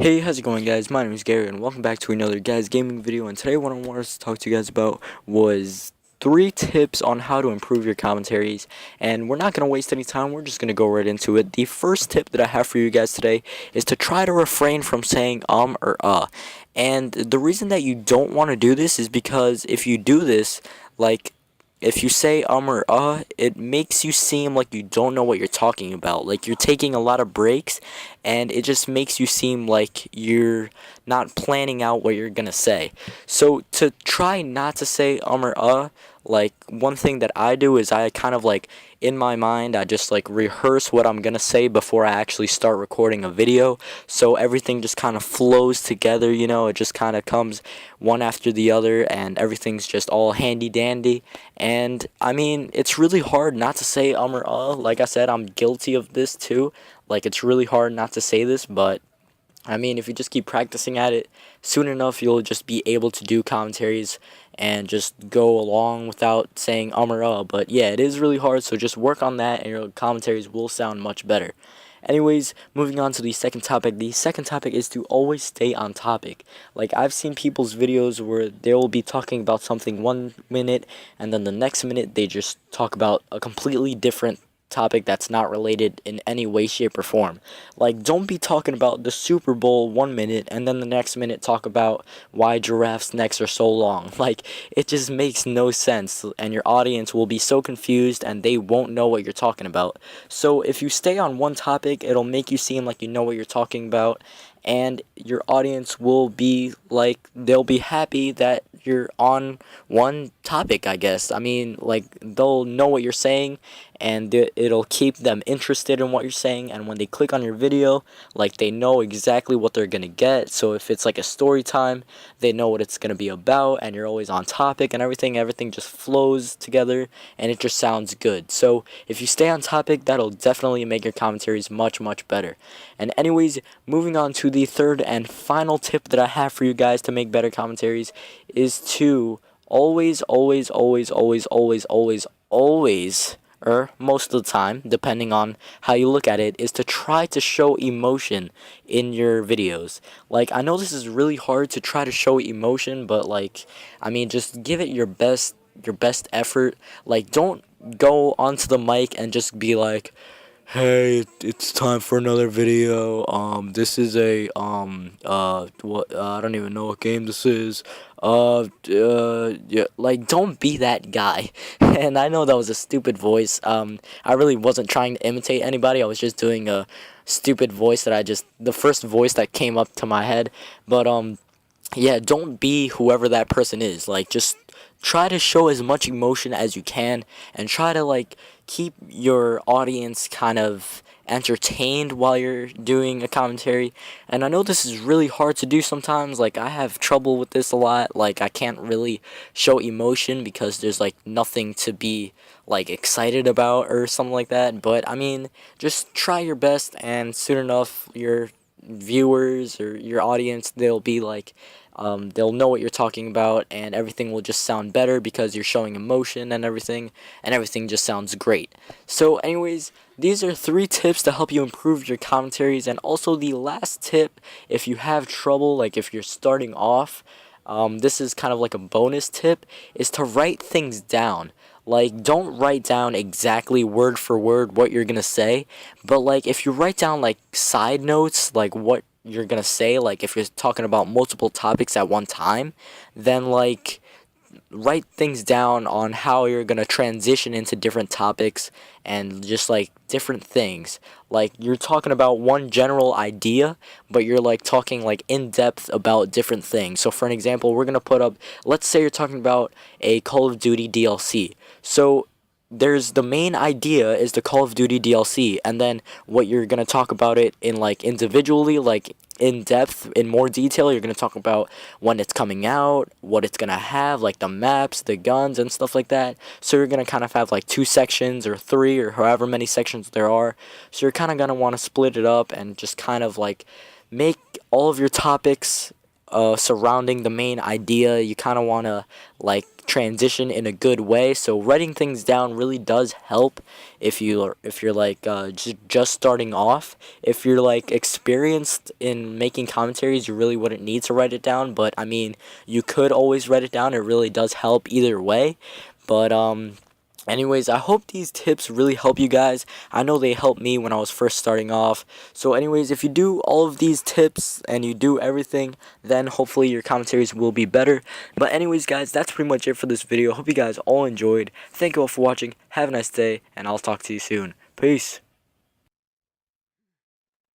Hey, how's it going, guys? My name is Gary, and welcome back to another Guys Gaming video. And today, what I wanted to talk to you guys about was 3 tips on how to improve your commentaries. And we're not going to waste any time, we're just going to go right into it. The first tip that I have for you guys today is to try to refrain from saying or And the reason that you don't want to do this is because if you do this, like, if you say or it makes you seem like you don't know what you're talking about. Like you're taking a lot of breaks, and it just makes you seem like you're not planning out what you're gonna say. So to try not to say or like one thing that I do is I kind of like in my mind I just like rehearse what I'm gonna say before I actually start recording a video, so everything just kind of flows together, it just kind of comes one after the other and everything's just all handy dandy. And I mean, it's really hard not to say or like I said, I'm guilty of this too. Like it's really hard not to say this, but I mean, if you just keep practicing at it, soon enough you'll just be able to do commentaries and just go along without saying or But yeah, it is really hard, so just work on that and your commentaries will sound much better. Anyways, moving on to the second topic. The second topic is to always stay on topic. Like, I've seen people's videos where they will be talking about something 1 minute, and then the next minute they just talk about a completely different topic that's not related in any way, shape, or form. Like, don't be talking about the Super Bowl 1 minute and then the next minute talk about why giraffes' necks are so long. Like, it just makes no sense, and your audience will be so confused and they won't know what you're talking about. So, if you stay on one topic, it'll make you seem like you know what you're talking about, and your audience will be like, they'll be happy that you're on one topic, I guess. I mean, like, they'll know what you're saying, and it'll keep them interested in what you're saying, and when they click on your video, like, they know exactly what they're gonna get. So if it's like a story time, they know what it's gonna be about, and you're always on topic, and everything just flows together, and it just sounds good. So if you stay on topic, that'll definitely make your commentaries much better. And anyways, moving on to the third and final tip that I have for you guys to make better commentaries is to always, or most of the time, depending on how you look at it, is to try to show emotion in your videos. Like, I know this is really hard to try to show emotion, but like, I mean, just give it your best effort. Like, don't go onto the mic and just be like, "Hey, it's time for another video. This is a what? I don't even know what game this is. Yeah, like, don't be that guy." And I know that was a stupid voice. I really wasn't trying to imitate anybody. I was just doing a stupid voice the first voice that came up to my head. But yeah, don't be whoever that person is. Like, just try to show as much emotion as you can, and try to like keep your audience kind of entertained while you're doing a commentary. And I know this is really hard to do sometimes. Like, I have trouble with this a lot. Like, I can't really show emotion because there's like nothing to be like excited about or something like that. But I mean, just try your best, and soon enough your viewers or your audience, they'll be like, they'll know what you're talking about, and everything will just sound better because you're showing emotion and everything just sounds great. So anyways, these are 3 tips to help you improve your commentaries. And also, the last tip, if you have trouble, like if you're starting off, this is kind of like a bonus tip, is to write things down. Like, don't write down exactly word for word what you're gonna say, but like if you write down like side notes, like what you're gonna say, like if you're talking about multiple topics at one time, then like write things down on how you're going to transition into different topics and just like different things. Like, you're talking about one general idea, but you're like talking like in depth about different things. So for an example, we're going to put up, let's say you're talking about a Call of Duty DLC. So there's the main idea is the Call of Duty DLC, and then what you're going to talk about it in like individually, like in depth, in more detail. You're going to talk about when it's coming out, what it's going to have, like the maps, the guns, and stuff like that. So you're going to kind of have like 2 sections or 3 or however many sections there are. So you're kind of going to want to split it up and just kind of like make all of your topics surrounding the main idea. You kind of want to like transition in a good way. So writing things down really does help if you're like just starting off. If you're like experienced in making commentaries, you really wouldn't need to write it down. But I mean, you could always write it down. It really does help either way. But anyways, I hope these tips really help you guys. I know they helped me when I was first starting off. So anyways, if you do all of these tips and you do everything, then hopefully your commentaries will be better. But anyways, guys, that's pretty much it for this video. Hope you guys all enjoyed. Thank you all for watching. Have a nice day, and I'll talk to you soon. Peace.